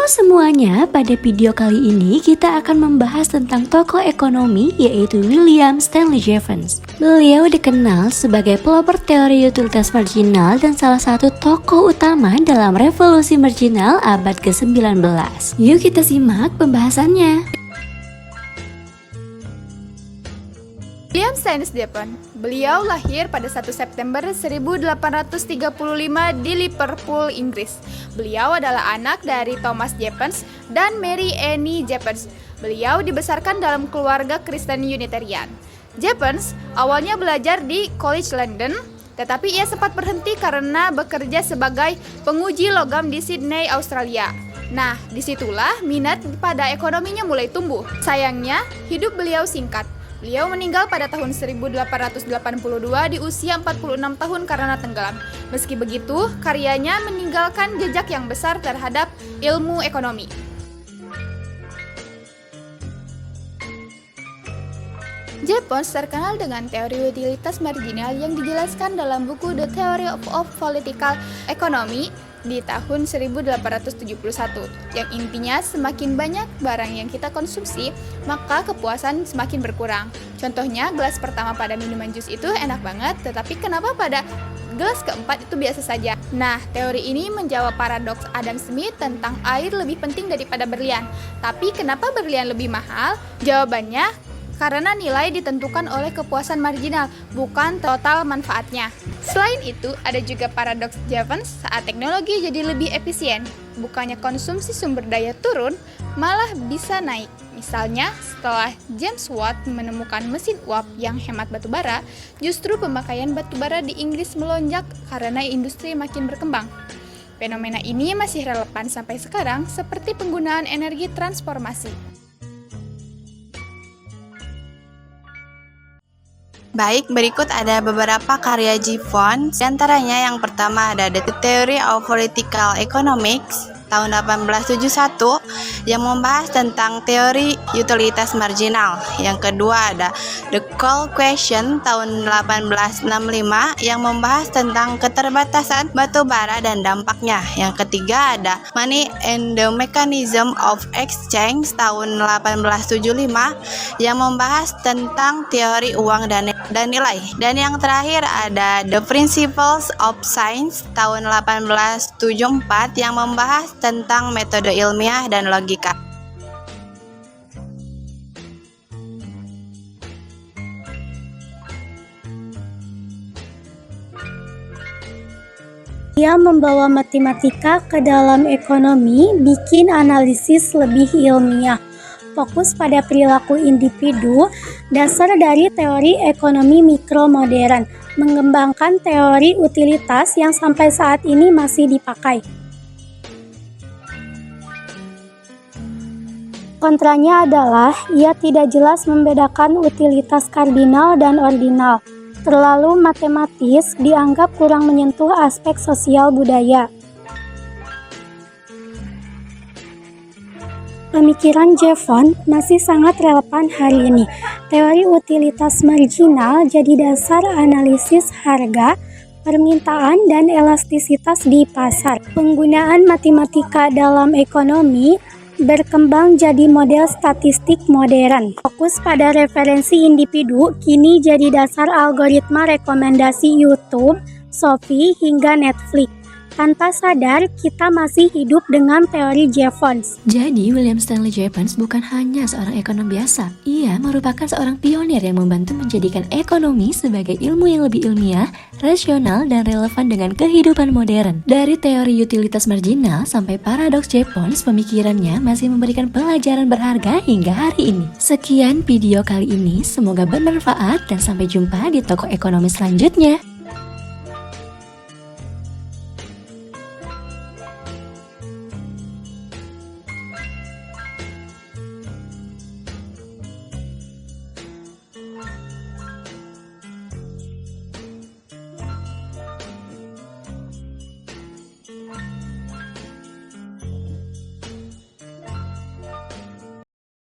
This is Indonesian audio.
semuanya, pada video kali ini kita akan membahas tentang tokoh ekonomi yaitu William Stanley Jevons. Beliau dikenal sebagai pelopor teori utilitas marginal dan salah satu tokoh utama dalam revolusi marginal abad ke-19. Yuk kita simak pembahasannya. William Stanley Jevons. Beliau lahir pada 1 September 1835 di Liverpool, Inggris. Beliau adalah anak dari Thomas Jevons dan Mary Annie Jevons. Beliau dibesarkan dalam keluarga Kristen Unitarian. Jevons awalnya belajar di College London, tetapi ia sempat berhenti karena bekerja sebagai penguji logam di Sydney, Australia. Nah, disitulah minat pada ekonominya mulai tumbuh. Sayangnya, hidup beliau singkat. Beliau meninggal pada tahun 1882 di usia 46 tahun karena tenggelam. Meski begitu, karyanya meninggalkan jejak yang besar terhadap ilmu ekonomi. Jevons terkenal dengan teori utilitas marginal yang dijelaskan dalam buku The Theory of Political Economy di tahun 1871, yang intinya semakin banyak barang yang kita konsumsi, maka kepuasan semakin berkurang. Contohnya, gelas pertama pada minuman jus itu enak banget, tetapi kenapa pada gelas keempat itu biasa saja? Nah, teori ini menjawab paradoks Adam Smith tentang air lebih penting daripada berlian. Tapi kenapa berlian lebih mahal? Jawabannya, karena nilai ditentukan oleh kepuasan marginal, bukan total manfaatnya. Selain itu, ada juga paradoks Jevons saat teknologi jadi lebih efisien. Bukannya konsumsi sumber daya turun, malah bisa naik. Misalnya, setelah James Watt menemukan mesin uap yang hemat batubara, justru pemakaian batubara di Inggris melonjak karena industri makin berkembang. Fenomena ini masih relevan sampai sekarang, seperti penggunaan energi transformasi. Baik, berikut ada beberapa karya Jevons. Di antaranya yang pertama ada The Theory of Political Economics tahun 1871 yang membahas tentang teori utilitas marginal. Yang kedua ada The Coal Question tahun 1865 yang membahas tentang keterbatasan batu bara dan dampaknya. Yang ketiga ada Money and the Mechanism of Exchange tahun 1875 yang membahas tentang teori uang dan nilai. Dan yang terakhir ada The Principles of Science tahun 1874 yang membahas tentang metode ilmiah dan logika. Dia membawa matematika ke dalam ekonomi, bikin analisis lebih ilmiah, fokus pada perilaku individu, dasar dari teori ekonomi mikro modern, mengembangkan teori utilitas yang sampai saat ini masih dipakai. Kontranya adalah, ia tidak jelas membedakan utilitas kardinal dan ordinal. Terlalu matematis, dianggap kurang menyentuh aspek sosial budaya. Pemikiran Jevons masih sangat relevan hari ini. Teori utilitas marginal jadi dasar analisis harga, permintaan, dan elastisitas di pasar. Penggunaan matematika dalam ekonomi berkembang jadi model statistik modern. Fokus pada referensi individu kini jadi dasar algoritma rekomendasi YouTube, Shopee, hingga Netflix. Tanpa sadar, kita masih hidup dengan teori Jevons. Jadi, William Stanley Jevons bukan hanya seorang ekonom biasa. Ia merupakan seorang pionir yang membantu menjadikan ekonomi sebagai ilmu yang lebih ilmiah, rasional, dan relevan dengan kehidupan modern. Dari teori utilitas marginal sampai paradoks Jevons, pemikirannya masih memberikan pelajaran berharga hingga hari ini. Sekian video kali ini, semoga bermanfaat dan sampai jumpa di toko ekonomi selanjutnya.